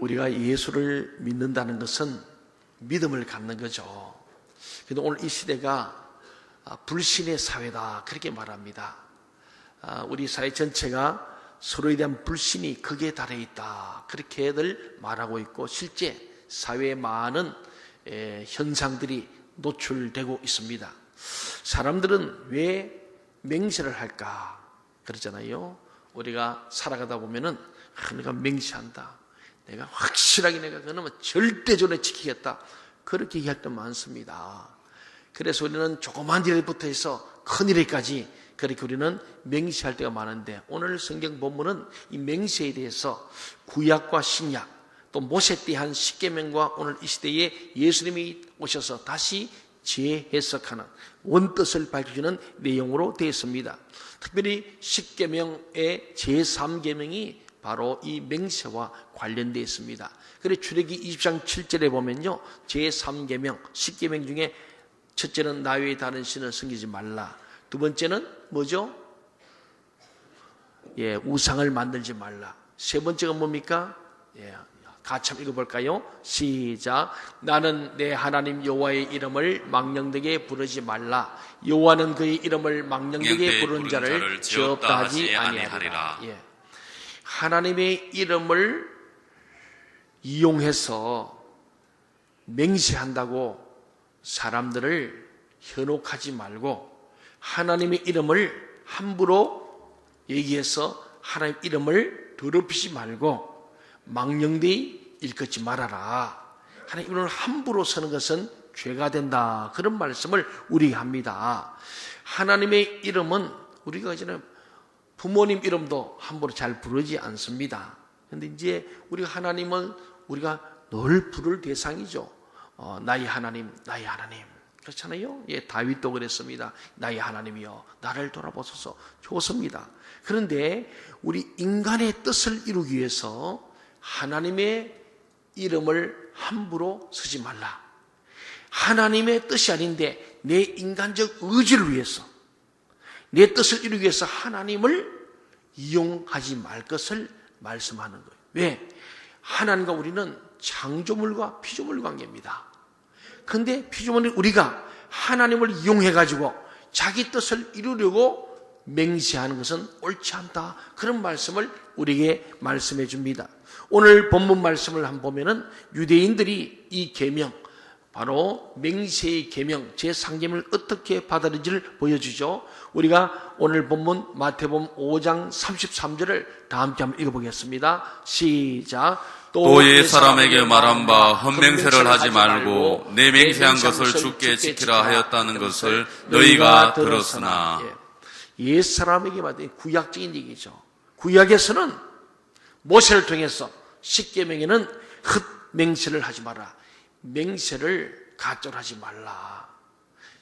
우리가 예수를 믿는다는 것은 믿음을 갖는 거죠. 그래도 오늘 이 시대가 불신의 사회다 그렇게 말합니다. 우리 사회 전체가 서로에 대한 불신이 극에 달해 있다 그렇게들 말하고 있고, 실제 사회에 많은 현상들이 노출되고 있습니다. 사람들은 왜 맹세를 할까 그러잖아요. 우리가 살아가다 보면은 내가 맹세한다, 내가 확실하게 내가 그놈은 절대적으로 지키겠다 그렇게 얘기할 때 많습니다. 그래서 우리는 조그만 일부터 해서 큰 일에까지 그렇게 우리는 맹세할 때가 많은데, 오늘 성경 본문은 이 맹세에 대해서 구약과 신약 또 모세 때 한 십계명과 오늘 이 시대에 예수님이 오셔서 다시 재해석하는 원뜻을 밝혀주는 내용으로 되어 있습니다. 특별히 십계명의 제3계명이 바로 이 맹세와 관련되어 있습니다. 그래서 출애기 20장 7절에 보면요, 제3계명 십계명 중에 첫째는 나 외에 다른 신을 섬기지 말라. 두 번째는 뭐죠? 우상을 만들지 말라. 세 번째가 뭡니까? 같이 한번 읽어볼까요? 시작. 나는 내 하나님 여호와의 이름을 망령되게 부르지 말라. 여호와는 그의 이름을 망령되게 부르는 자를 죄 없다 하지 아니하리라. 하나님의 이름을 이용해서 맹세한다고 사람들을 현혹하지 말고, 하나님의 이름을 함부로 얘기해서 하나님 이름을 더럽히지 말고 망령되이 일컫지 말아라. 하나님 이름을 함부로 쓰는 것은 죄가 된다, 그런 말씀을 우리에게 합니다. 하나님의 이름은 우리가 이제는 부모님 이름도 함부로 잘 부르지 않습니다. 그런데 이제 우리가 하나님은 우리가 늘 부를 대상이죠. 나의 하나님, 나의 하나님. 그렇잖아요. 다윗도 그랬습니다. 나의 하나님이여 나를 돌아보소서. 좋습니다. 그런데 우리 인간의 뜻을 이루기 위해서 하나님의 이름을 함부로 쓰지 말라. 하나님의 뜻이 아닌데 내 인간적 의지를 위해서, 내 뜻을 이루기 위해서 하나님을 이용하지 말 것을 말씀하는 거예요. 왜? 하나님과 우리는 창조물과 피조물 관계입니다. 그런데 피조물은 우리가 하나님을 이용해가지고 자기 뜻을 이루려고 맹세하는 것은 옳지 않다, 그런 말씀을 우리에게 말씀해 줍니다. 오늘 본문 말씀을 한번 보면은 유대인들이 이 계명, 바로 맹세의 계명 제3계명을 어떻게 받아들인지를 보여주죠. 우리가 오늘 본문 마태복음 5장 33절을 다 함께 한번 읽어보겠습니다. 시작. 또 옛 사람에게 말한 바 헛맹세를 하지 말고 내 맹세한 것을 주께 지키라 하였다는 것을 너희가 들었으나. 옛 사람에게 말한 구약적인 얘기죠. 구약에서는 모세를 통해서 십계명에는 헛맹세를 하지 마라, 맹세를 가짜로 하지 말라,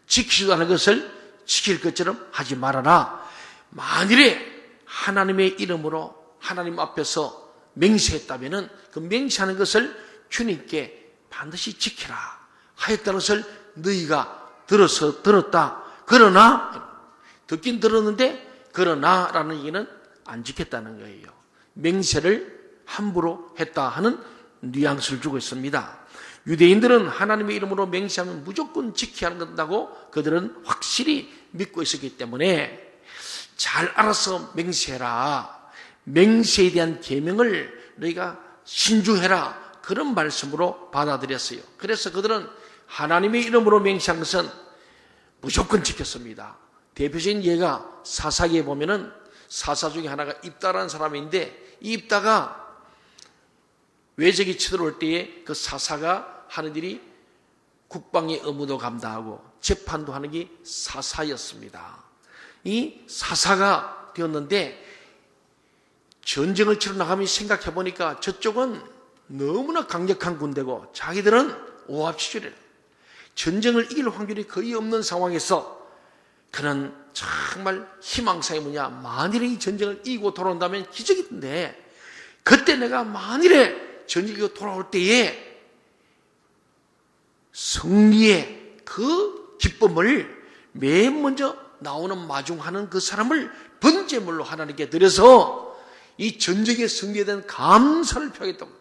지키지도 않은 것을 지킬 것처럼 하지 말아라. 만일에 하나님의 이름으로 하나님 앞에서 맹세했다면 그 맹세하는 것을 주님께 반드시 지키라 하였다는 것을 너희가 들었다. 그러나, 듣긴 들었는데 그러나 라는 얘기는 안 지켰다는 거예요. 맹세를 함부로 했다 하는 뉘앙스를 주고 있습니다. 유대인들은 하나님의 이름으로 맹세하면 무조건 지켜야 한다고 그들은 확실히 믿고 있었기 때문에 잘 알아서 맹세해라, 맹세에 대한 계명을 너희가 신중해라, 그런 말씀으로 받아들였어요. 그래서 그들은 하나님의 이름으로 맹세한 것은 무조건 지켰습니다. 대표적인 예가 사사기에 보면은 사사 중에 하나가 입다라는 사람인데, 이 입다가 외적이 쳐들어올 때에 그 사사가 하는 일이 국방의 의무도 감당하고 재판도 하는 게 사사였습니다. 이 사사가 되었는데 전쟁을 치러 나가면 생각해 보니까 저쪽은 너무나 강력한 군대고 자기들은 오합지졸이라, 전쟁을 이길 확률이 거의 없는 상황에서 그는 정말 희망사항이 뭐냐, 만일에 이 전쟁을 이기고 돌아온다면 기적인데, 그때 내가 만일에 전쟁이 이기고 돌아올 때에 승리의 그 기쁨을 맨 먼저 나오는 마중하는 그 사람을 번제물로 하나님께 드려서 이 전쟁의 승리에 대한 감사를 표하겠다고.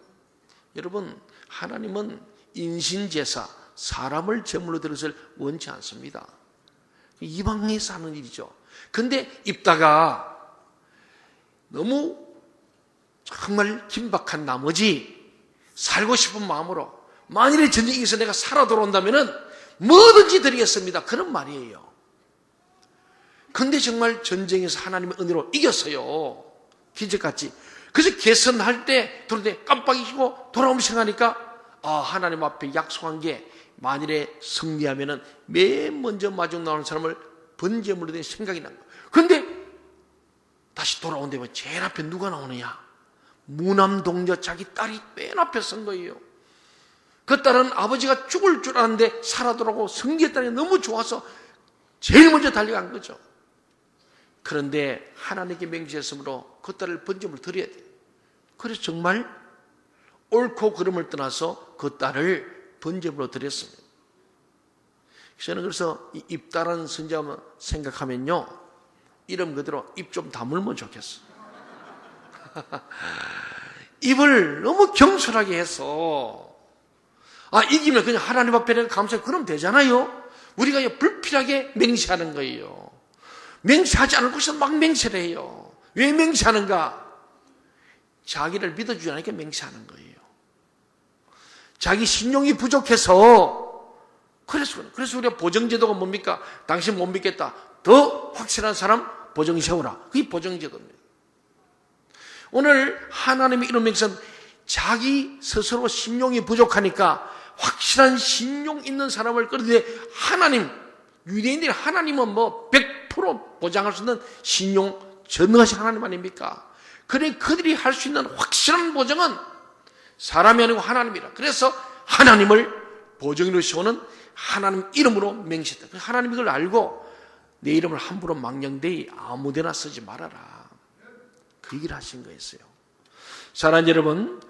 여러분, 하나님은 인신제사, 사람을 제물로 드는 것을 원치 않습니다. 이방에서 하는 일이죠. 근데 입다가 너무 정말 긴박한 나머지 살고 싶은 마음으로 만일에 전쟁에서 내가 살아 돌아온다면 뭐든지 드리겠습니다. 그런 말이에요. 근데 정말 전쟁에서 하나님의 은혜로 이겼어요. 기적같이. 그래서 개선할 때 그런데 깜빡 잊고 돌아오면 생각하니까 하나님 앞에 약속한 게 만일에 승리하면 맨 먼저 마중 나오는 사람을 번제물로 된 생각이 난 거예요. 그런데 다시 돌아온데 제일 앞에 누가 나오느냐? 무남동녀 자기 딸이 맨 앞에 선 거예요. 그 딸은 아버지가 죽을 줄 알았는데 살아 돌아오고 승리했다니 너무 좋아서 제일 먼저 달려간 거죠. 그런데 하나님께 맹세했으므로 그 딸을 번제물로 드려야 돼요. 그래서 정말 옳고 그름을 떠나서 그 딸을 번제물로 드렸습니다. 저는 그래서 이 입다라는 선지자만 생각하면요, 이름 그대로 입 좀 다물면 좋겠어. 입을 너무 경솔하게 해서 이기면 그냥 하나님 앞에 내가 감사해 그러면 되잖아요. 우리가 불필요하게 맹세하는 거예요. 맹세하지 않을 곳에서 막 맹세를 해요. 왜 맹세하는가? 자기를 믿어주지 않으니까 맹세하는 거예요. 자기 신용이 부족해서 그래서 우리가 보정제도가 뭡니까? 당신 못 믿겠다. 더 확실한 사람 보정 세우라. 그게 보정제도입니다. 오늘 하나님의 이런 맹세는 자기 스스로 신용이 부족하니까 확실한 신용 있는 사람을 끌는데 하나님, 유대인들이 하나님은 100% 보장할 수 있는 신용 전능하신 하나님 아닙니까? 그래 그들이 할 수 있는 확실한 보장은 사람이 아니고 하나님이라. 그래서 하나님을 보정으로 세우는 하나님 이름으로 맹세했다. 하나님 이걸 알고 내 이름을 함부로 망령되이 아무데나 쓰지 말아라. 그 얘기를 하신 거였어요. 사랑하는 여러분,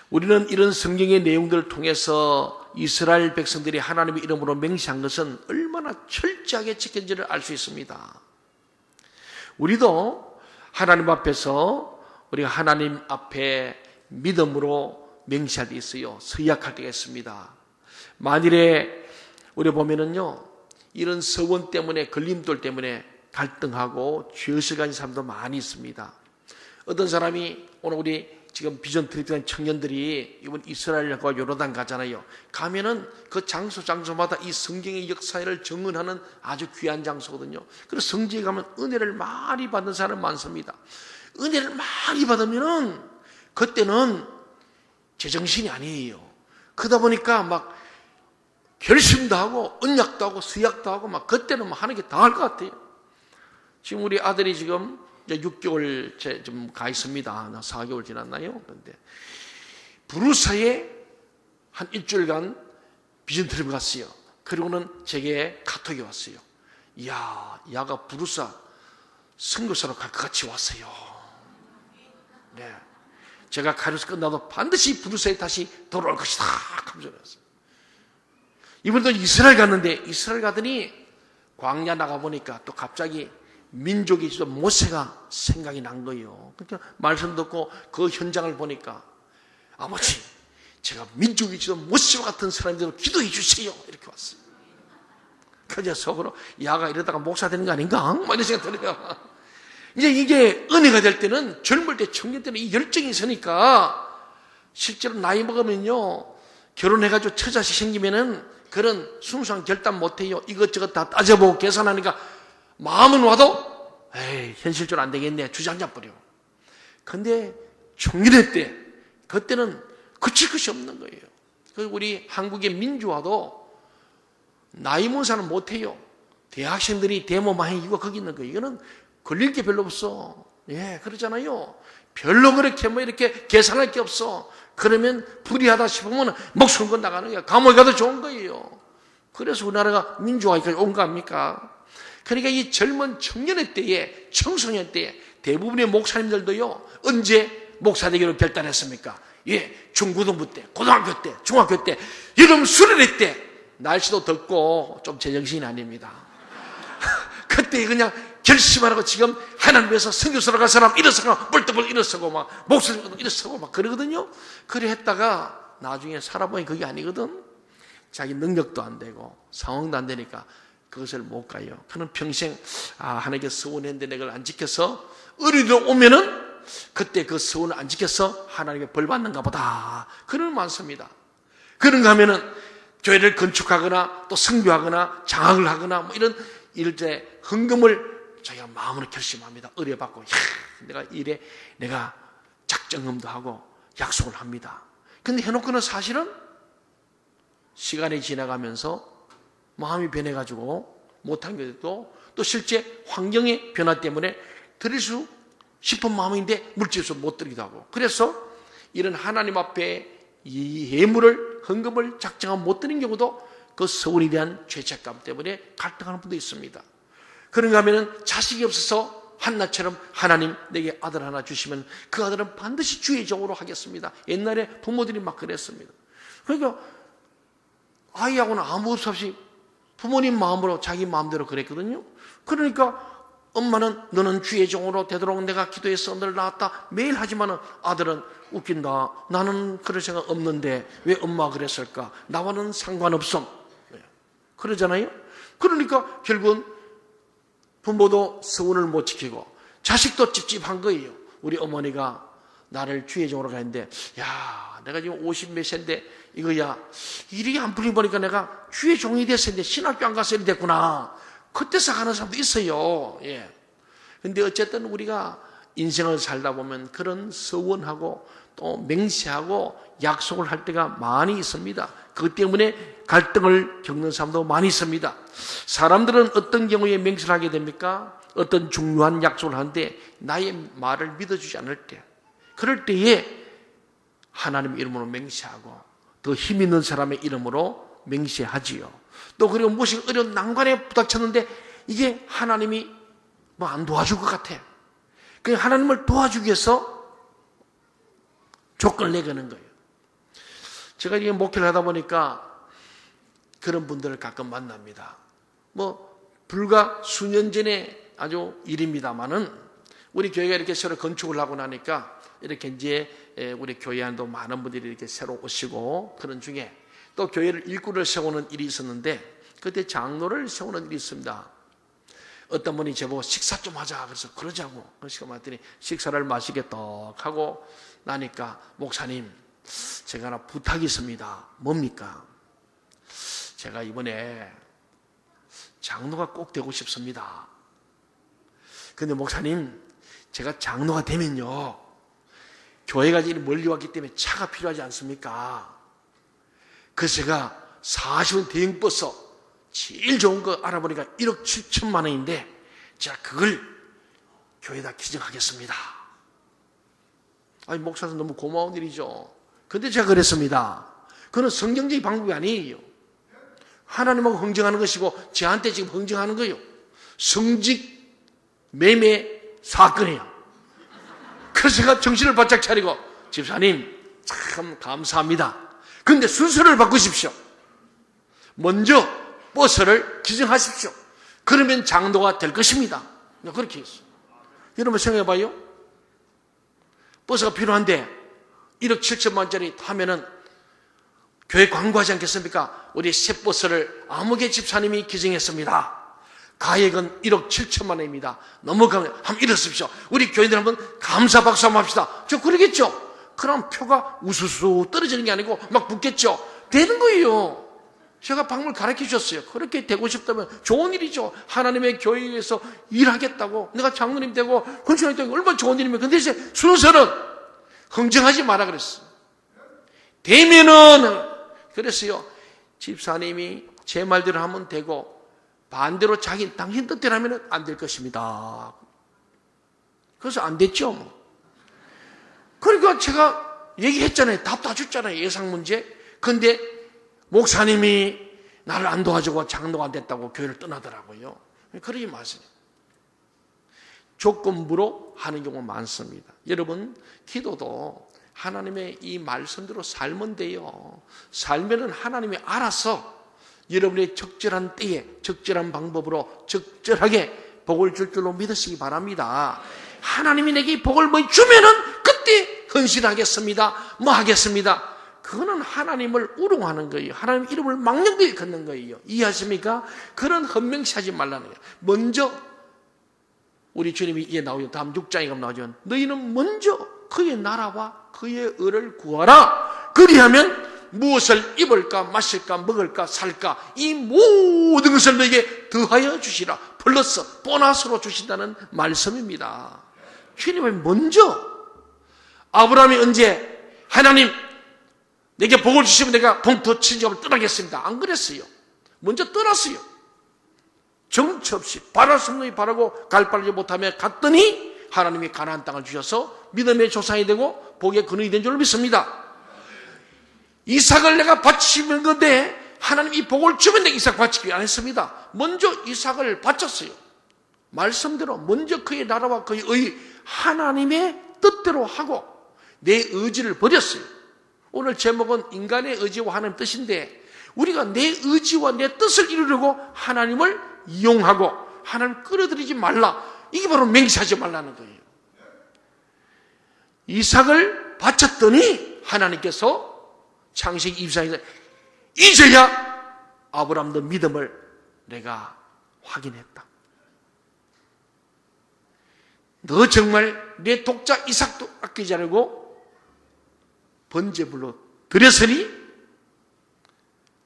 우리는 이런 성경의 내용들을 통해서 이스라엘 백성들이 하나님의 이름으로 맹세한 것은 얼마나 철저하게 지켜진지를 알 수 있습니다. 우리도 하나님 앞에서 우리가 하나님 앞에 믿음으로 맹세할 때 있어요. 서약할 때가 있습니다. 만일에 우리 보면은요, 이런 서원 때문에, 걸림돌 때문에 갈등하고 죄의식을 가진 사람도 많이 있습니다. 어떤 사람이 오늘 우리 지금 비전 트립한 청년들이 이번 이스라엘과 요르단 가잖아요. 가면은 그 장소마다 이 성경의 역사를 정언하는 아주 귀한 장소거든요. 그래서 성지에 가면 은혜를 많이 받는 사람 많습니다. 은혜를 많이 받으면은 그때는 제정신이 아니에요. 그러다 보니까 막 결심도 하고 언약도 하고 수약도 하고 막 그때는 하는 게 다 할 것 같아요. 지금 우리 아들이 지금 이제 6개월 좀 가 있습니다. 4개월 지났나요? 그런데 부르사에 한 일주일간 비전 트립 갔어요. 그리고는 제게 카톡이 왔어요. 이야, 야가 부르사 선교사로 갈 것 같이 왔어요. 네, 제가 가르쳐 끝나도 반드시 부르사에 다시 돌아올 것이다. 감사했어요. 이번도 이스라엘 갔는데 이스라엘 가더니 광야 나가 보니까 또 갑자기 민족이 있어 모세가 생각이 난 거예요. 그러니까 말씀 듣고 그 현장을 보니까 아버지, 제가 민족이 있어 모세와 같은 사람들로 기도해 주세요. 이렇게 왔어요. 그래서 속으로 야가 이러다가 목사 되는 거 아닌가? 막 이런 생각 들어요. 이제 이게 은혜가 될 때는 젊을 때 청년 때는 이 열정이 있으니까 실제로 나이 먹으면요, 결혼해가지고 처자식 생기면은 그런 순수한 결단 못해요. 이것저것 다 따져보고 계산하니까 마음은 와도 현실적으로 안 되겠네. 주저앉아 버려. 근데 청년회 때 그때는 그칠 것이 없는 거예요. 그리고 우리 한국의 민주화도 나이 먹은 사람은 못해요. 대학생들이 데모 많이 이거 거기 있는 거예요. 이거는 걸릴 게 별로 없어. 그러잖아요. 별로 그렇게 이렇게 계산할 게 없어. 그러면 불의하다 싶으면 목숨 건 나가는 거야. 감옥에 가도 좋은 거예요. 그래서 우리나라가 민주화까지 온 거 아닙니까? 그러니까 이 젊은 청년의 때에, 청소년 때에 대부분의 목사님들도요, 언제 목사 되기로 결단했습니까? 중고등부 때, 고등학교 때, 중학교 때, 여름 수련회 때, 날씨도 덥고 좀 제정신이 아닙니다. 그때 그냥 결심하라고 지금 하나님 위해서 선교사로 갈 사람 일어서고 뿔떡을 일어서고 막 목소리 일어서고 막 그러거든요. 그래 했다가 나중에 살아보니 그게 아니거든. 자기 능력도 안 되고 상황도 안 되니까 그것을 못 가요. 그는 평생 하나님께 서원했는데 내가 안 지켜서 어리도 오면은 그때 그 서원을 안 지켜서 하나님께 벌 받는가 보다. 그런 많습니다. 그런가 하면은 교회를 건축하거나 또 선교하거나 장학을 하거나 뭐 이런 이럴 때 헌금을 자기가 마음으로 결심합니다. 의뢰받고 내가 이래 내가 작정금도 하고 약속을 합니다. 근데 해놓고는 사실은 시간이 지나가면서 마음이 변해가지고 못한 것도 또 실제 환경의 변화 때문에 드릴 수 싶은 마음인데 물질에서 못 드리기도 하고, 그래서 이런 하나님 앞에 이 예물을 헌금을 작정하면 못 드리는 경우도 그 서원에 대한 죄책감 때문에 갈등하는 분도 있습니다. 그런가 하면 자식이 없어서 한나처럼 하나님 내게 아들 하나 주시면 그 아들은 반드시 주의 종으로 하겠습니다. 옛날에 부모들이 막 그랬습니다. 그러니까 아이하고는 아무 것 없이 부모님 마음으로 자기 마음대로 그랬거든요. 그러니까 엄마는 너는 주의 종으로 되도록 내가 기도해서 늘 낳았다 매일 하지만은 아들은 웃긴다. 나는 그럴 생각 없는데 왜 엄마가 그랬을까? 나와는 상관없음. 그러잖아요. 그러니까 결국은 부모도 서원을 못 지키고 자식도 찝찝한 거예요. 우리 어머니가 나를 주의 종으로 가는데 야 내가 지금 50몇 세인데 이거야 일이 안 풀리 보니까 내가 주의 종이 됐었는데 신학교 안 가서 이리 됐구나. 그때서 가는 사람도 있어요. 예. 근데 어쨌든 우리가 인생을 살다 보면 그런 서원하고 또 맹세하고 약속을 할 때가 많이 있습니다. 그것 때문에 갈등을 겪는 사람도 많이 있습니다. 사람들은 어떤 경우에 맹세를 하게 됩니까? 어떤 중요한 약속을 하는데 나의 말을 믿어주지 않을 때, 그럴 때에 하나님 이름으로 맹세하고 더 힘 있는 사람의 이름으로 맹세하지요. 또 그리고 무엇이 어려운 난관에 부닥쳤는데 이게 하나님이 뭐 안 도와줄 것 같아. 그 하나님을 도와주기 위해서 조건을 내거는 거예요. 제가 이게 목회를 하다 보니까 그런 분들을 가끔 만납니다. 뭐 불과 수년 전에 아주 일입니다만은 우리 교회가 이렇게 새로 건축을 하고 나니까 이렇게 이제 우리 교회 안도 많은 분들이 이렇게 새로 오시고 그런 중에 또 교회를 일꾼을 세우는 일이 있었는데 그때 장로를 세우는 일이 있습니다. 어떤 분이 저보고 식사 좀 하자 그래서 그러자고 그래서 말했더니 식사를 맛있게 떡 하고 나니까 목사님 제가 하나 부탁이 있습니다. 뭡니까? 제가 이번에 장로가 꼭 되고 싶습니다. 근데 목사님 제가 장로가 되면요 교회가 이렇게 멀리 왔기 때문에 차가 필요하지 않습니까? 그래서 제가 40원 대행버스 제일 좋은 거 알아보니까 1억 7천만 원인데 제가 그걸 교회에다 기증하겠습니다. 아니 목사님 너무 고마운 일이죠. 근데 제가 그랬습니다. 그건 성경적인 방법이 아니에요. 하나님하고 흥정하는 것이고 저한테 지금 흥정하는 거예요. 성직 매매 사건이에요. 그래서 제가 정신을 바짝 차리고 집사님 참 감사합니다. 그런데 순서를 바꾸십시오. 먼저 버스를 기증하십시오. 그러면 장로가 될 것입니다. 그렇게 했어요. 여러분 생각해봐요. 버스가 필요한데 1억 7천만 원짜리 하면은 교회 광고하지 않겠습니까? 우리 새 버스를 아무개 집사님이 기증했습니다. 가액은 1억 7천만 원입니다. 너무 한번 일었습시오. 우리 교인들 한번 감사 박수 한번 합시다. 저 그러겠죠? 그럼 표가 우수수 떨어지는 게 아니고 막 붙겠죠? 되는 거예요. 제가 방법을 가르쳐 주셨어요. 그렇게 되고 싶다면 좋은 일이죠. 하나님의 교회에서 일하겠다고 내가 장로님 되고 건축원이 되고 얼마나 좋은 일이면. 근데 이제 순서는 흥정하지 마라 그랬어요. 되면은 그랬어요. 집사님이 제 말대로 하면 되고 반대로 당신 뜻대로 하면 안 될 것입니다. 그래서 안 됐죠. 그러니까 제가 얘기했잖아요. 답 다 줬잖아요. 예상 문제. 근데 목사님이 나를 안 도와주고 장로가 안 됐다고 교회를 떠나더라고요. 그러지 마세요. 조건부로 하는 경우가 많습니다. 여러분 기도도 하나님의 이 말씀대로 살면 돼요. 살면은 하나님이 알아서 여러분의 적절한 때에 적절한 방법으로 적절하게 복을 줄 줄로 믿으시기 바랍니다. 하나님이 내게 복을 뭐 주면은 그때 헌신하겠습니다. 뭐 하겠습니다. 그거는 하나님을 우롱하는 거예요. 하나님 이름을 망령되게 걷는 거예요. 이해하십니까? 그런 헛명시하지 말라는 거예요. 먼저 우리 주님이 이에 나오죠. 다음 6장에 가면 나오죠. 너희는 먼저 그의 나라와 그의 의를 구하라. 그리하면 무엇을 입을까 마실까 먹을까 살까 이 모든 것을 너에게 더하여 주시라. 플러스 보너스로 주신다는 말씀입니다. 주님이 먼저 아브라함이 언제 하나님 내게 복을 주시면 내가 동토 친정을 떠나겠습니다. 안 그랬어요. 먼저 떠났어요. 정처 없이 바랄 수 없는 바라고 갈바르지 못하며 갔더니 하나님이 가나안 땅을 주셔서 믿음의 조상이 되고 복의 근원이 된 줄 믿습니다. 이삭을 내가 바치는 건데 하나님 이 복을 주면 내가 이삭 바치기 안 했습니다. 먼저 이삭을 바쳤어요. 말씀대로 먼저 그의 나라와 그의 의 하나님의 뜻대로 하고 내 의지를 버렸어요. 오늘 제목은 인간의 의지와 하나님 뜻인데 우리가 내 의지와 내 뜻을 이루려고 하나님을 이용하고 하나님 끌어들이지 말라. 이게 바로 맹세하지 말라는 거예요. 이삭을 바쳤더니 하나님께서 창세기 24장에서 이제야 아브라함의 믿음을 내가 확인했다. 너 정말 내 독자 이삭도 아끼지 않고 번제물로 드렸으니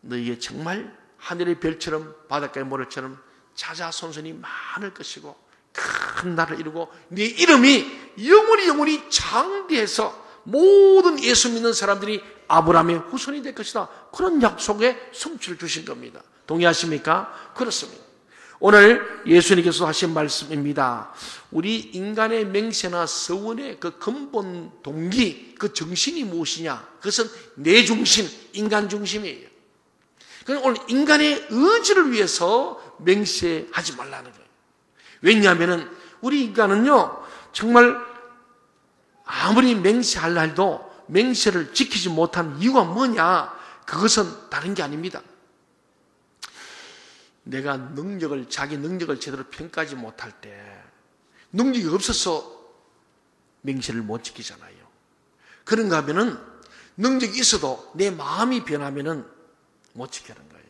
너희의 정말 하늘의 별처럼 바닷가의 모래처럼 자자손손이 많을 것이고 큰 나라를 이루고 네 이름이 영원히 장대해서 모든 예수 믿는 사람들이 아브라함의 후손이 될 것이다. 그런 약속의 성취를 주신 겁니다. 동의하십니까? 그렇습니다. 오늘 예수님께서 하신 말씀입니다. 우리 인간의 맹세나 서원의 그 근본 동기, 그 정신이 무엇이냐? 그것은 내 중심, 인간 중심이에요. 그러니까 오늘 인간의 의지를 위해서 맹세하지 말라는 거예요. 왜냐하면 우리 인간은요, 정말 아무리 맹세할 날도 맹세를 지키지 못한 이유가 뭐냐? 그것은 다른 게 아닙니다. 내가 자기 능력을 제대로 평가하지 못할 때 능력이 없어서 맹세를 못 지키잖아요. 그런가 하면은 능력이 있어도 내 마음이 변하면은 못 지키는 거예요.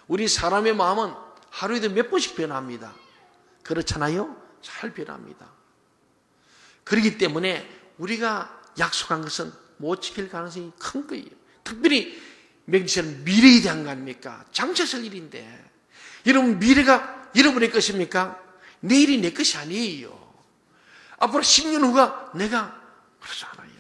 우리 사람의 마음은 하루에도 몇 번씩 변합니다. 그렇잖아요? 잘 변합니다. 그렇기 때문에 우리가 약속한 것은 못 지킬 가능성이 큰 거예요. 특별히 맹세는 미래에 대한 거 아닙니까? 장차적 일인데 여러분 미래가 여러분의 것입니까? 내일이 내 것이 아니에요. 앞으로 10년 후가 내가 그렇지 않아요.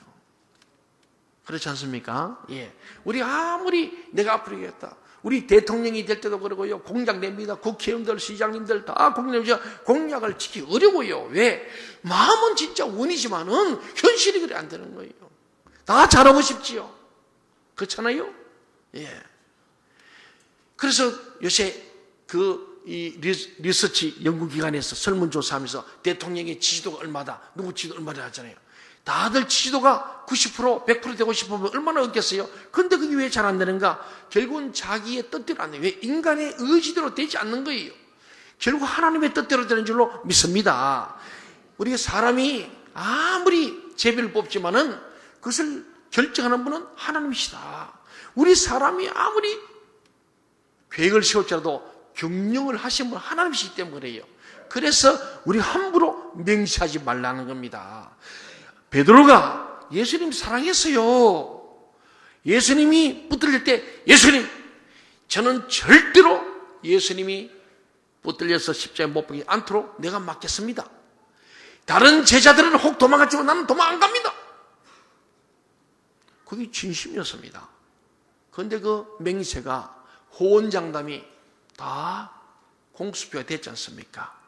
그렇지 않습니까? 예. 우리 아무리 내가 앞으로 이겼다. 우리 대통령이 될 때도 그러고요. 공약 냅니다. 국회의원들, 시장님들 다 공약 내죠. 공약을 지키기 어려워요. 왜? 마음은 진짜 원이지만은 현실이 그래 안 되는 거예요. 다 잘하고 싶지요. 그렇잖아요? 예. 그래서 요새 이 리서치 연구기관에서 설문조사하면서 대통령의 지지도가 얼마다, 누구 지지도 얼마다 하잖아요. 다들 지지도가 90%, 100% 되고 싶으면 얼마나 얻겠어요? 근데 그게 왜 잘 안 되는가? 결국은 자기의 뜻대로 안 돼요. 왜? 인간의 의지대로 되지 않는 거예요. 결국 하나님의 뜻대로 되는 줄로 믿습니다. 우리가 사람이 아무리 제비를 뽑지만은 그것을 결정하는 분은 하나님이시다. 우리 사람이 아무리 계획을 세울지라도 경영을 하신 분은 하나님이시기 때문에 그래요. 그래서 우리 함부로 맹세하지 말라는 겁니다. 베드로가 예수님 사랑했어요. 예수님이 붙들릴 때 예수님 저는 절대로 예수님이 붙들려서 십자가에 못 박히지 않도록 내가 맡겠습니다. 다른 제자들은 혹 도망갔지만 나는 도망 안 갑니다. 그게 진심이었습니다. 그런데 그 맹세가 호언장담이 다 공수표가 됐지 않습니까?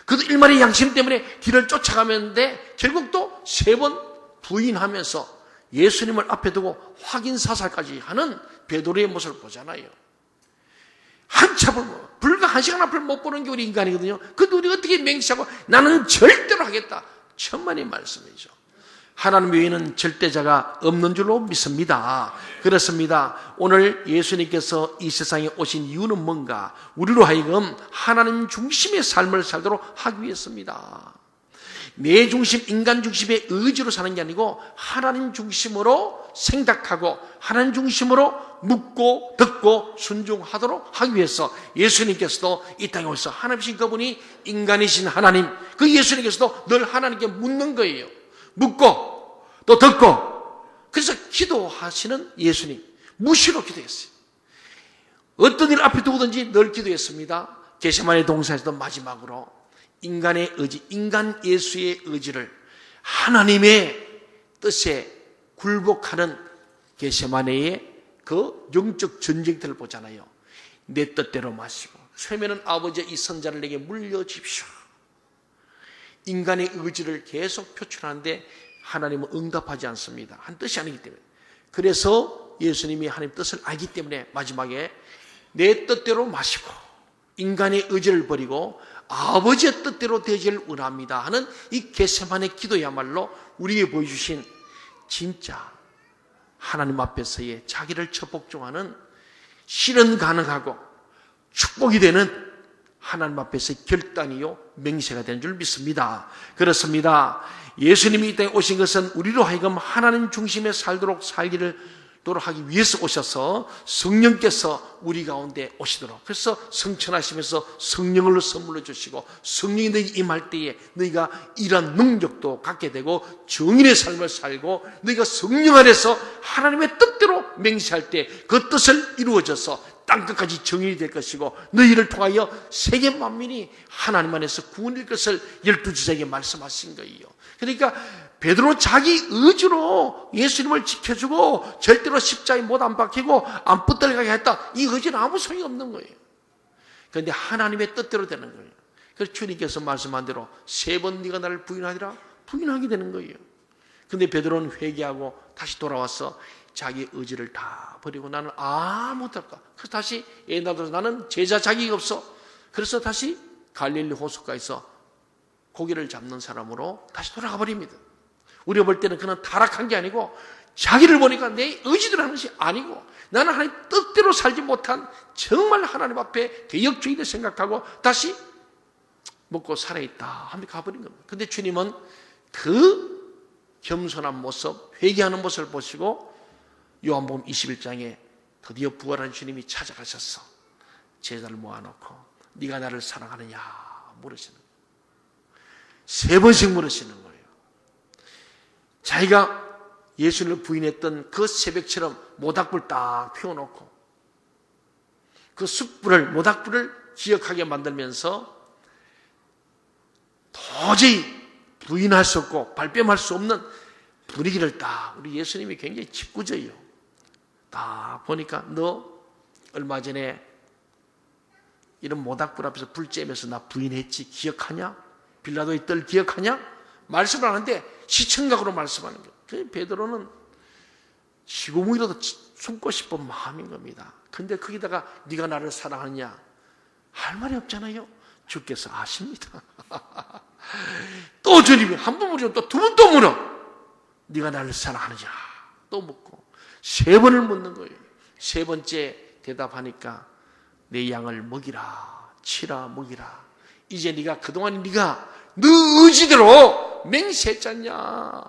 그도 일말의 양심 때문에 뒤를 쫓아가면데 결국 또 3번 부인하면서 예수님을 앞에 두고 확인 사살까지 하는 베드로의 모습을 보잖아요. 한참을 불과 1시간 앞을 못 보는 게 우리 인간이거든요. 그런데 우리가 어떻게 맹세하고 나는 절대로 하겠다. 천만의 말씀이죠. 하나님 외에는 절대자가 없는 줄로 믿습니다. 그렇습니다. 오늘 예수님께서 이 세상에 오신 이유는 뭔가? 우리로 하여금 하나님 중심의 삶을 살도록 하기 위해서입니다. 내 중심, 인간 중심의 의지로 사는 게 아니고 하나님 중심으로 생각하고 하나님 중심으로 묻고 듣고 순종하도록 하기 위해서 예수님께서도 이 땅에 오셔서 하나님이신 그분이 인간이신 하나님, 그 예수님께서도 늘 하나님께 묻는 거예요. 묻고 또 듣고. 그래서 기도하시는 예수님, 무시로 기도했어요. 어떤 일 앞에 두고든지 늘 기도했습니다. 겟세마네 동산에서도 마지막으로 인간의 의지, 인간 예수의 의지를 하나님의 뜻에 굴복하는 겟세마네의 그 영적 전쟁터를 보잖아요. 내 뜻대로 마시고 쇠면은 아버지의 이 선자를 내게 물려주십시오. 인간의 의지를 계속 표출하는데 하나님은 응답하지 않습니다. 한 뜻이 아니기 때문에. 그래서 예수님이 하나님 뜻을 알기 때문에 마지막에 내 뜻대로 마시고 인간의 의지를 버리고 아버지의 뜻대로 되기를 원합니다 하는 이 겟세마네 기도야말로 우리에게 보여주신 진짜 하나님 앞에서의 자기를 처복종하는 실현 가능하고 축복이 되는 하나님 앞에서의 결단이요 맹세가 되는 줄 믿습니다. 그렇습니다. 예수님이 이 땅에 오신 것은 우리로 하여금 하나님 중심에 살도록 하기 위해서 오셔서 성령께서 우리 가운데 오시도록, 그래서 성천하시면서 성령을 선물로 주시고 성령이 너희에게 임할 때에 너희가 이런 능력도 갖게 되고 정인의 삶을 살고 너희가 성령 안에서 하나님의 뜻대로 맹세할 때 그 뜻을 이루어져서 땅끝까지 정인이 될 것이고 너희를 통하여 세계 만민이 하나님 안에서 구원될 것을 12지사에게 말씀하신 거예요. 그러니까 베드로 자기 의지로 예수님을 지켜주고 절대로 십자가에 못 안 박히고 안 붙들어가게 했다. 이 의지는 아무 소용이 없는 거예요. 그런데 하나님의 뜻대로 되는 거예요. 그래서 주님께서 말씀한 대로 3번 네가 나를 부인하리라 부인하게 되는 거예요. 그런데 베드로는 회개하고 다시 돌아와서 자기 의지를 다 버리고 나는 아무것도 없다. 그래서 다시 나도 나는 제자 자격이 없어. 그래서 다시 갈릴리 호숫가에서 고기를 잡는 사람으로 다시 돌아가 버립니다. 우리가 볼 때는 그는 타락한 게 아니고 자기를 보니까 내 의지대로 하는 것이 아니고 나는 하나님 뜻대로 살지 못한 정말 하나님 앞에 개역주의를 생각하고 다시 먹고 살아있다 하며 가버린 겁니다. 그런데 주님은 그 겸손한 모습, 회개하는 모습을 보시고 요한복음 21장에 드디어 부활한 주님이 찾아가셔서 제자를 모아놓고 네가 나를 사랑하느냐 물으시는 거예요. 3번씩 물으시는 거예요. 자기가 예수를 부인했던 그 새벽처럼 모닥불 딱 피워놓고 그 숯불을, 모닥불을 기억하게 만들면서 도저히 부인할 수 없고 발뺌할 수 없는 분위기를 딱, 우리 예수님이 굉장히 짓궂어요. 딱 보니까 너 얼마 전에 이런 모닥불 앞에서 불 쬐면서 나 부인했지 기억하냐? 빌라도의 뜰 기억하냐? 말씀을 하는데 시청각으로 말씀하는 거예요. 그래서 베드로는 시고무기라도 숨고 싶은 마음인 겁니다. 근데 거기다가 네가 나를 사랑하느냐? 할 말이 없잖아요. 주께서 아십니다. 또 주님이 한 번 물으면 또 두 번 또 물어. 네가 나를 사랑하느냐? 또 묻고 3번을 묻는 거예요. 3번째 대답하니까 내 양을 먹이라, 치라, 먹이라. 이제 네가 그동안 네가 네 의지대로 맹세했잖냐.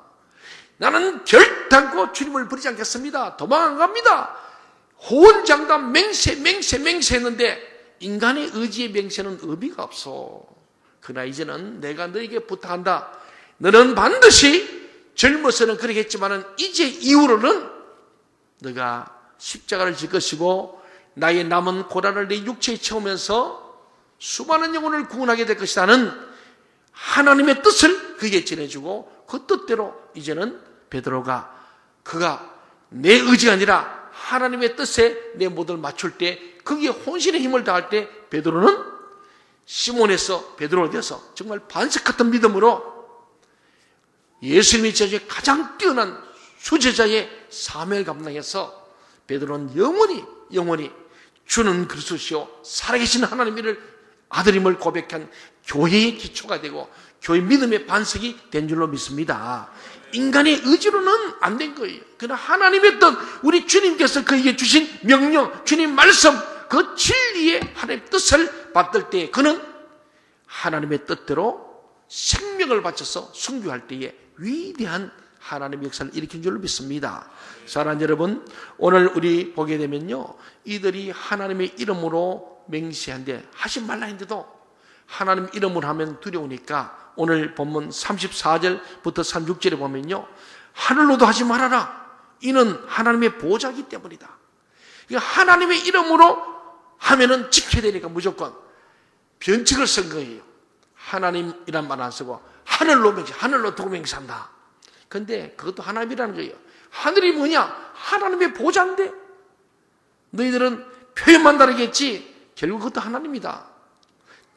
나는 결단코 주님을 버리지 않겠습니다. 도망 안 갑니다. 호언장담 맹세했는데 인간의 의지의 맹세는 의미가 없어. 그러나 이제는 내가 너에게 부탁한다. 너는 반드시 젊어서는 그러겠지만은 이제 이후로는 너가 십자가를 질 것이고 나의 남은 고난을 내 육체에 채우면서 수많은 영혼을 구원하게 될 것이라는 하나님의 뜻을 그에게 전해주고 그 뜻대로 이제는 베드로가 그가 내 의지가 아니라 하나님의 뜻에 내 모든 맞출 때 거기에 혼신의 힘을 다할 때 베드로는 시몬에서 베드로가 되어서 정말 반석 같은 믿음으로 예수님이 제자중에 가장 뛰어난 수제자의 사명을 감당해서 베드로는 영원히 주는 그리스도시요 살아계신 하나님의 아들임을 고백한 교회의 기초가 되고 교회 믿음의 반석이 된 줄로 믿습니다. 인간의 의지로는 안 된 거예요. 그러나 하나님의 뜻, 우리 주님께서 그에게 주신 명령, 주님 말씀, 그 진리의 하나님의 뜻을 받들 때 그는 하나님의 뜻대로 생명을 바쳐서 순교할 때에 위대한 하나님의 역사를 일으킨 줄로 믿습니다. 사랑하는 여러분, 오늘 우리 보게 되면요, 이들이 하나님의 이름으로 맹세한데 하지 말라 했는데도 하나님 이름으로 하면 두려우니까 오늘 본문 34절부터 36절에 보면요, 하늘로도 하지 말아라. 이는 하나님의 보좌이기 때문이다. 그러니까 하나님의 이름으로 하면은 지켜야 되니까 무조건 변칙을 쓴 거예요. 하나님이란 말 안 쓰고 하늘로 맹세, 하늘로 두고 맹세한다. 근데 그것도 하나님이라는 거예요. 하늘이 뭐냐? 하나님의 보좌인데 너희들은 표현만 다르겠지 결국 그것도 하나님이다.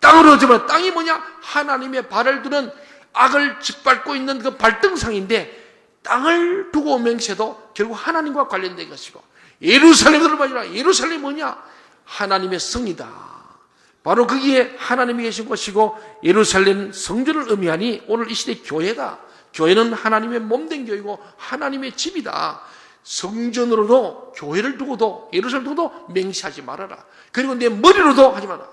땅으로 어쩌면 땅이 뭐냐? 하나님의 발을 두는 악을 짓밟고 있는 그 발등상인데 땅을 두고 맹세도 결국 하나님과 관련된 것이고, 예루살렘을 봐주라. 예루살렘이 뭐냐? 하나님의 성이다. 바로 거기에 하나님이 계신 것이고 예루살렘 성전을 의미하니 오늘 이 시대 교회는 하나님의 몸된 교회이고 하나님의 집이다. 성전으로도 교회를 두고도 예루살렘 두고도 맹세하지 말아라. 그리고 내 머리로도 하지 마라.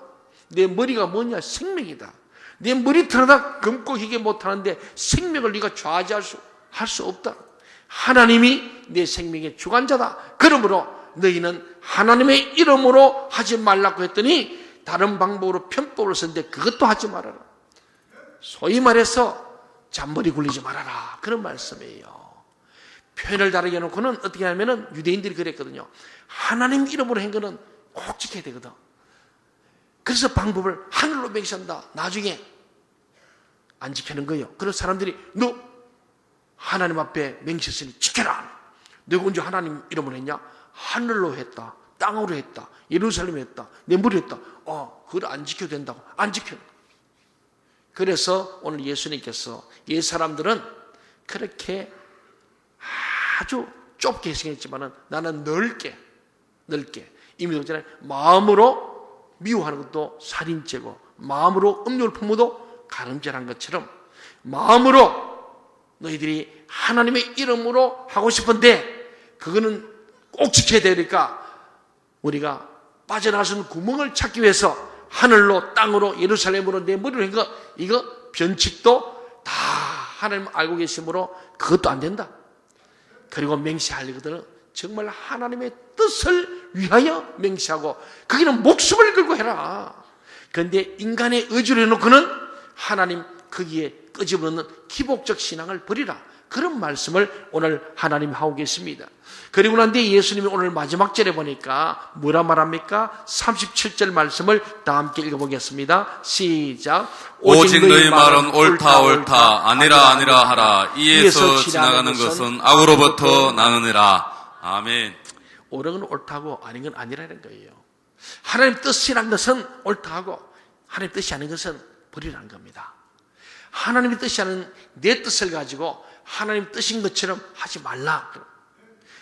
내 머리가 뭐냐? 생명이다. 내 머리털하다 검고 희게 못하는데 생명을 네가 좌지할 수 없다. 하나님이 내 생명의 주관자다. 그러므로 너희는 하나님의 이름으로 하지 말라고 했더니 다른 방법으로 편법을 썼는데 그것도 하지 말아라. 소위 말해서 잔머리 굴리지 말아라. 그런 말씀이에요. 표현을 다르게 해놓고는 어떻게 하냐면은 유대인들이 그랬거든요. 하나님 이름으로 한 거는 꼭 지켜야 되거든. 그래서 방법을 하늘로 맹세한다. 나중에 안 지키는 거예요. 그래서 사람들이 너 하나님 앞에 맹세했으니 지켜라. 내가 언제 하나님 이름으로 했냐? 하늘로 했다. 땅으로 했다. 예루살렘에 했다. 내 머리 했다. 그걸 안 지켜도 된다고. 안 지켜. 그래서 오늘 예수님께서 옛 사람들은 그렇게 아주 좁게 생겼지만은 나는 넓게 이미 그랬잖아요. 마음으로 미워하는 것도 살인죄고 마음으로 음욕을 품어도 가늠죄라는 것처럼 마음으로 너희들이 하나님의 이름으로 하고 싶은데 그거는 꼭 지켜야 되니까 우리가 빠져나갈 수 있는 구멍을 찾기 위해서 하늘로 땅으로 예루살렘으로 내 머리로 한 거 이거 변칙도 다 하나님 알고 계시므로 그것도 안 된다. 그리고 맹세할 것들은 정말 하나님의 뜻을 위하여 맹세하고 거기는 목숨을 걸고 해라. 그런데 인간의 의지로 해놓고는 하나님 거기에 끄집어넣는 기복적 신앙을 버리라. 그런 말씀을 오늘 하나님 하고 계십니다. 그리고 난 뒤에 예수님이 오늘 마지막 절에 보니까 뭐라 말합니까? 37절 말씀을 다 함께 읽어보겠습니다. 시작. 오직 너희 말은 옳다 옳다 아니라 아니라 하라. 이에서 지나가는 것은 악으로부터 나느니라. 아멘. 옳은 건 옳다고 아닌 건 아니라는 거예요. 하나님 뜻이란 것은 옳다고 하나님 뜻이 아닌 것은 버리라는 겁니다. 하나님의 뜻이 아닌 내 뜻을 가지고 하나님 뜻인 것처럼 하지 말라.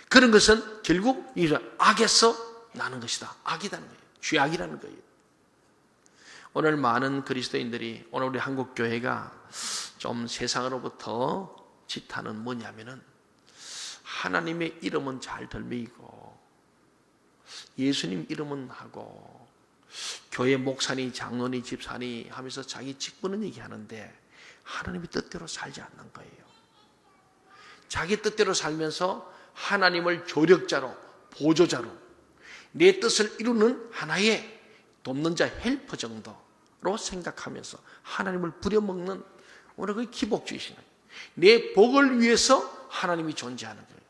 그런 것은 결국 악에서 나는 것이다. 악이라는 거예요. 죄악이라는 거예요. 오늘 많은 그리스도인들이 오늘 우리 한국 교회가 좀 세상으로부터 지탄은 뭐냐면은 하나님의 이름은 잘 들매이고 예수님 이름은 하고 교회 목사니 장로니 집사니 하면서 자기 직분은 얘기하는데 하나님의 뜻대로 살지 않는 거예요. 자기 뜻대로 살면서 하나님을 조력자로 보조자로 내 뜻을 이루는 하나의 돕는 자 헬퍼 정도로 생각하면서 하나님을 부려먹는 오늘 그 기복주의시는 내 복을 위해서 하나님이 존재하는 거예요.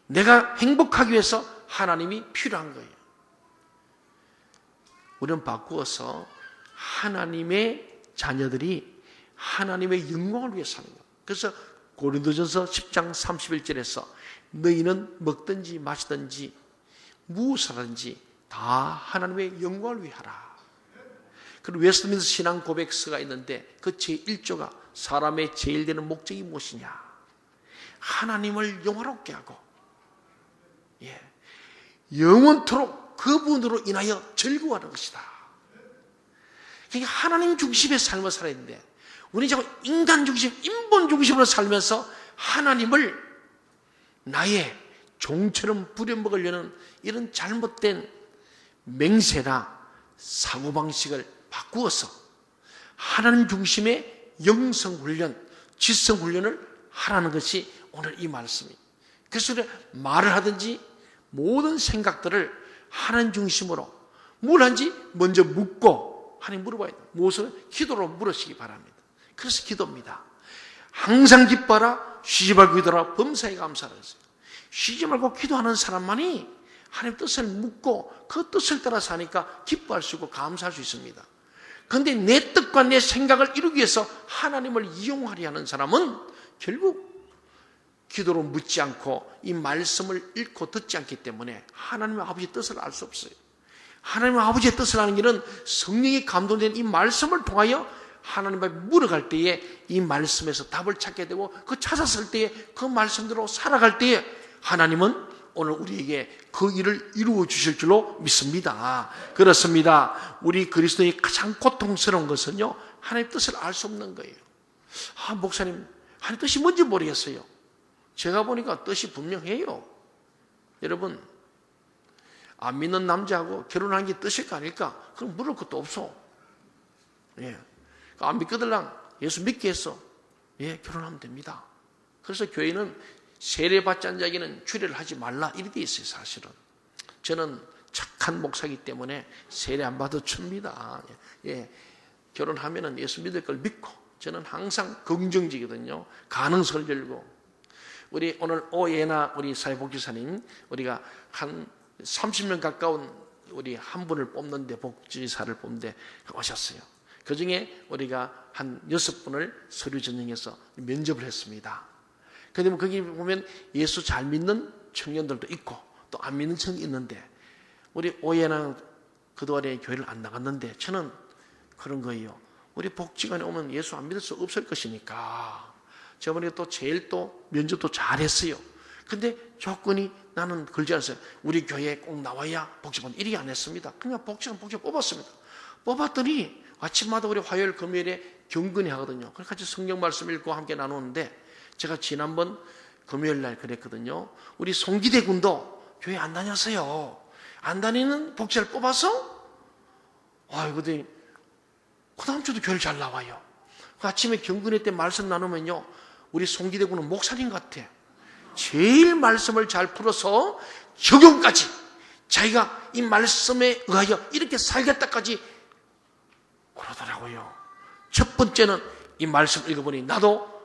내가 행복하기 위해서 하나님이 필요한 거예요. 우리는 바꾸어서 하나님의 자녀들이 하나님의 영광을 위해 사는 거예요. 그래서 고린도전서 10장 31절에서 너희는 먹든지 마시든지 무엇을 하든지 다 하나님의 영광을 위해 하라. 그리고 웨스트민스터 신앙 고백서가 있는데 그 제1조가 사람의 제일 되는 목적이 무엇이냐? 하나님을 영화롭게 하고 영원토록 그분으로 인하여 즐거워하는 것이다. 그러니까 하나님 중심의 삶을 살아야 되는데 우리 자꾸 인간 중심, 인본 중심으로 살면서 하나님을 나의 종처럼 부려먹으려는 이런 잘못된 맹세나 사고방식을 바꾸어서 하나님 중심의 영성훈련, 지성훈련을 하라는 것이 오늘 이 말씀입니다. 그래서 말을 하든지 모든 생각들을 하나님 중심으로 뭘 한지 먼저 묻고 하나님 물어봐야 돼요. 무엇을? 기도로 물으시기 바랍니다. 그래서 기도입니다. 항상 기뻐하라, 쉬지 말고 기도하라, 범사에 감사하라 했어요. 쉬지 말고 기도하는 사람만이 하나님 뜻을 묻고 그 뜻을 따라 사니까 기뻐할 수 있고 감사할 수 있습니다. 그런데 내 뜻과 내 생각을 이루기 위해서 하나님을 이용하려 하는 사람은 결국 기도로 묻지 않고 이 말씀을 읽고 듣지 않기 때문에 하나님의 아버지의 뜻을 알 수 없어요. 하나님의 아버지의 뜻을 아는 길은 성령이 감동된 이 말씀을 통하여 하나님 앞에 물어갈 때에 이 말씀에서 답을 찾게 되고 그 찾았을 때에 그 말씀대로 살아갈 때에 하나님은 오늘 우리에게 그 일을 이루어 주실 줄로 믿습니다. 그렇습니다. 우리 그리스도인이 가장 고통스러운 것은요, 하나님의 뜻을 알 수 없는 거예요. 목사님, 하나님 뜻이 뭔지 모르겠어요. 제가 보니까 뜻이 분명해요. 여러분, 안 믿는 남자하고 결혼한 게 뜻일까 아닐까? 그럼 물을 것도 없어. 예. 안 믿거들랑 예수 믿게 했어. 예, 결혼하면 됩니다. 그래서 교회는 세례받지 않은 자에게는 주례를 하지 말라 이렇게 돼 있어요. 사실은 저는 착한 목사이기 때문에 세례 안 받아 줍니다. 예, 결혼하면은 예수 믿을 걸 믿고 저는 항상 긍정적이거든요. 가능성을 열고 우리 오늘 오예나 우리 사회복지사님 우리가 한 30명 가까운 우리 한 분을 뽑는데 복지사를 뽑는데 오셨어요. 그 중에 우리가 한 6분을 서류 전형해서 면접을 했습니다. 그런데 거기 보면 예수 잘 믿는 청년들도 있고 또 안 믿는 청년이 있는데 우리 오예는 그동안에 교회를 안 나갔는데 저는 그런 거예요. 우리 복지관에 오면 예수 안 믿을 수 없을 것이니까 저번에 또 제일 또 면접도 잘했어요. 근데 조건이 나는 걸지 않았어요. 우리 교회에 꼭 나와야 복지관 1위 안 했습니다. 그냥 복지관 뽑았습니다. 뽑았더니 아침마다 우리 화요일 금요일에 경건회 하거든요. 그래서 같이 성경 말씀 읽고 함께 나누는데 제가 지난번 금요일 날 그랬거든요. 우리 송기대 군도 교회 안 다녔어요. 안 다니는 복지를 뽑아서 그랬더니 그 다음 주도 교회를 잘 나와요. 아침에 경건회 때 말씀 나누면요, 우리 송기대 군은 목사님 같아. 제일 말씀을 잘 풀어서 적용까지 자기가 이 말씀에 의하여 이렇게 살겠다까지 그러더라고요. 첫 번째는 이 말씀 읽어보니 나도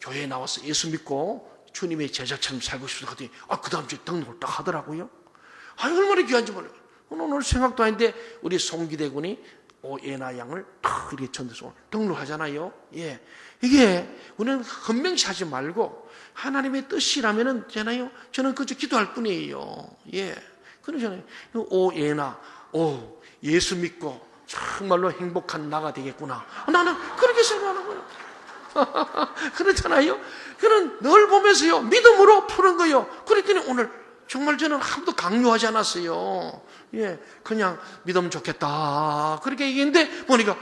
교회에 나와서 예수 믿고 주님의 제자처럼 살고 싶다 하더니 그 다음 주에 등록을 딱 하더라고요. 얼마나 귀한지 몰라요. 오늘 생각도 아닌데 우리 송기대 군이 오예나 양을 탁 이렇게 전도서 등록하잖아요. 예, 이게 우리는 헌명시 하지 말고 하나님의 뜻이라면은 되나요? 저는 그저 기도할 뿐이에요. 예, 그러잖아요. 오예나, 예수 믿고 정말로 행복한 나가 되겠구나. 나는 그렇게 생각하는 거예요. 그렇잖아요. 그는 늘 보면서요, 믿음으로 푸는 거예요. 그랬더니 오늘 정말 저는 하나도 강요하지 않았어요. 예, 그냥 믿으면 좋겠다. 그렇게 얘기했는데 보니까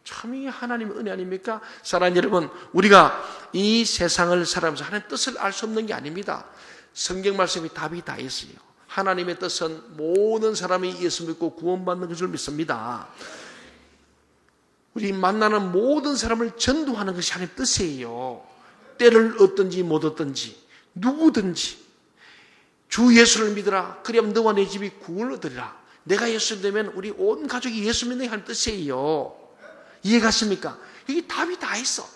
참 이게 하나님의 은혜 아닙니까? 사랑하는 여러분, 우리가 이 세상을 살아가면서 하나님의 뜻을 알 수 없는 게 아닙니다. 성경 말씀이 답이 다 있어요. 하나님의 뜻은 모든 사람이 예수 믿고 구원받는 것을 믿습니다. 우리 만나는 모든 사람을 전도하는 것이 하나님의 뜻이에요. 때를 얻든지 못 얻든지 누구든지 주 예수를 믿으라. 그리하면 너와 내 집이 구원을 얻으리라. 내가 예수 되면 우리 온 가족이 예수 믿는 게 하나님의 뜻이에요. 이해가십니까? 이게 답이 다 있어.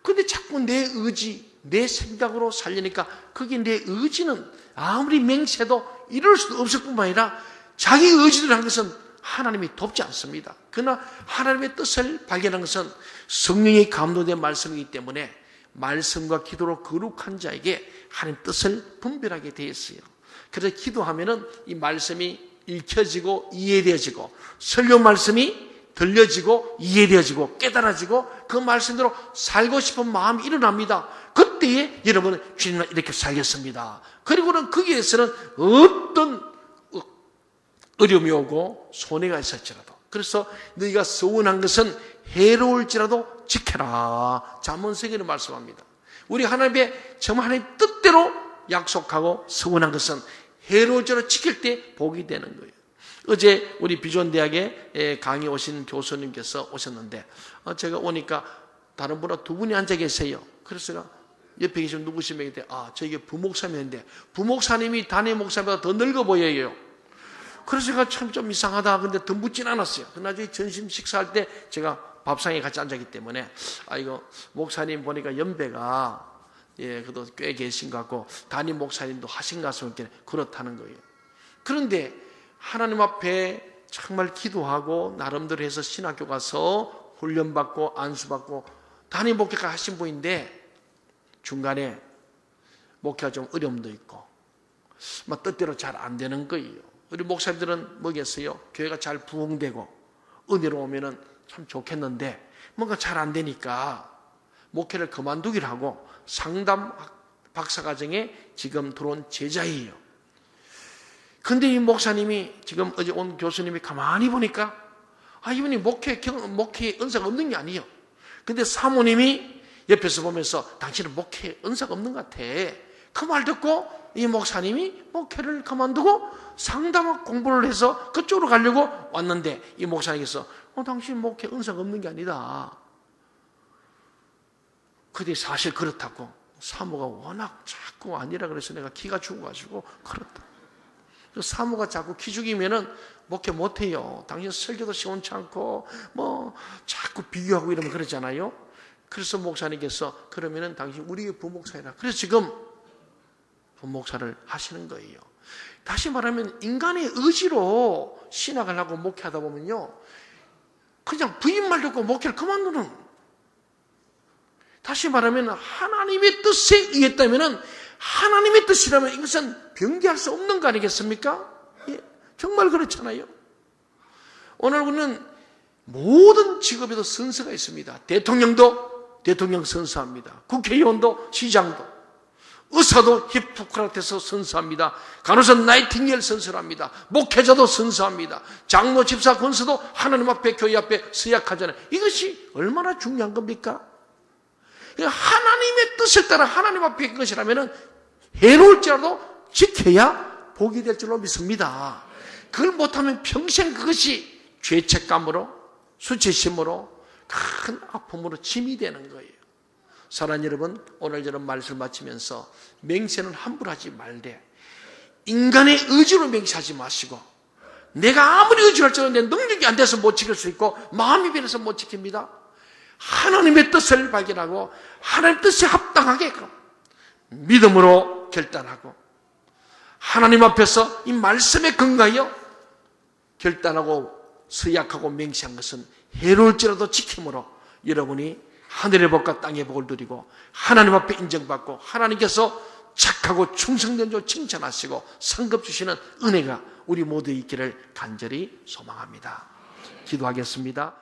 그런데 자꾸 내 의지, 내 생각으로 살려니까 그게 내 의지는 아무리 맹세도 이룰 수도 없을 뿐만 아니라 자기 의지를 한 것은 하나님이 돕지 않습니다. 그러나 하나님의 뜻을 발견한 것은 성령의 감동된 말씀이기 때문에 말씀과 기도로 거룩한 자에게 하나님 뜻을 분별하게 되어 있어요. 그래서 기도하면은 이 말씀이 읽혀지고 이해되어지고 설교 말씀이 들려지고 이해되어지고 깨달아지고 그 말씀대로 살고 싶은 마음이 일어납니다. 그때에 여러분은 주님과 이렇게 살겠습니다. 그리고는 거기에서는 어떤 어려움이 오고 손해가 있을지라도 그래서 너희가 서운한 것은 해로울지라도 지켜라. 잠언서기는 말씀합니다. 우리 하나님의 정말 하나님 뜻대로 약속하고 서운한 것은 해로울지라도 지킬 때 복이 되는 거예요. 어제 우리 비전대학에 강의 오신 교수님께서 오셨는데 제가 오니까 다른 분하고 두 분이 앉아 계세요. 그래서 제가 옆에 계신 누구시면 저게 부목사님인데 부목사님이 담임 목사님보다 더 늙어 보여요. 그래서 제가 참 좀 이상하다. 근데 더 묻진 않았어요. 나중에 점심 식사할 때 제가 밥상에 같이 앉았기 때문에 이거 목사님 보니까 연배가 그래도 꽤 계신 것 같고 담임 목사님도 하신 것 같으면 그렇다는 거예요. 그런데 하나님 앞에 정말 기도하고 나름대로 해서 신학교 가서 훈련받고 안수받고 담임 목회까지 하신 분인데 중간에 목회가 좀 어려움도 있고 막 뜻대로 잘 안 되는 거예요. 우리 목사님들은 뭐겠어요? 교회가 잘 부흥되고 은혜로 오면은 참 좋겠는데 뭔가 잘 안 되니까 목회를 그만두기로 하고 상담 박사과정에 지금 들어온 제자예요. 근데 이 목사님이 지금 어제 온 교수님이 가만히 보니까 이분이 목회 은사가 없는 게 아니에요. 근데 사모님이 옆에서 보면서 당신은 목회 은사가 없는 것 같아. 그 말 듣고 이 목사님이 목회를 그만두고 상담학 공부를 해서 그쪽으로 가려고 왔는데 이 목사님께서 당신 목회 은사가 없는 게 아니다. 근데 사실 그렇다고 사모가 워낙 자꾸 아니라 그래서 내가 기가 죽어가지고 그렇다. 사모가 자꾸 기 죽이면은 목회 못해요. 당신 설교도 시원치 않고 자꾸 비교하고 이러면 그러잖아요. 그래서 목사님께서 그러면은 당신 우리의 부목사이라. 그래서 지금 부목사를 하시는 거예요. 다시 말하면 인간의 의지로 신학을 하고 목회하다 보면요, 그냥 부인말 듣고 목회를 그만두는. 다시 말하면 하나님의 뜻에 의했다면은 하나님의 뜻이라면 이것은 변개할 수 없는 거 아니겠습니까? 정말 그렇잖아요. 오늘 우리는 모든 직업에도 선서가 있습니다. 대통령도 대통령 선서합니다. 국회의원도 시장도, 의사도 히포크라테스 선서합니다. 간호사 나이팅게일 선서합니다. 목회자도 선서합니다. 장로, 집사, 권사도 하나님 앞에 교회 앞에 서약하잖아요. 이것이 얼마나 중요한 겁니까? 하나님의 뜻을 따라 하나님 앞에 한 것이라면 해로울지라도 지켜야 복이 될 줄로 믿습니다. 그걸 못하면 평생 그것이 죄책감으로 수치심으로 큰 아픔으로 짐이 되는 거예요. 사랑하는 여러분, 오늘 저는 말씀을 마치면서 맹세는 함부로 하지 말되 인간의 의지로 맹세하지 마시고, 내가 아무리 의지할지라도 내 능력이 안 돼서 못 지킬 수 있고 마음이 변해서 못 지킵니다. 하나님의 뜻을 발견하고 하나님의 뜻에 합당하게끔 믿음으로 결단하고 하나님 앞에서 이 말씀에 근거하여 결단하고 서약하고 맹세한 것은 해로울지라도 지킴으로 여러분이 하늘의 복과 땅의 복을 누리고 하나님 앞에 인정받고 하나님께서 착하고 충성된 줄 칭찬하시고 상급 주시는 은혜가 우리 모두에 있기를 간절히 소망합니다. 기도하겠습니다.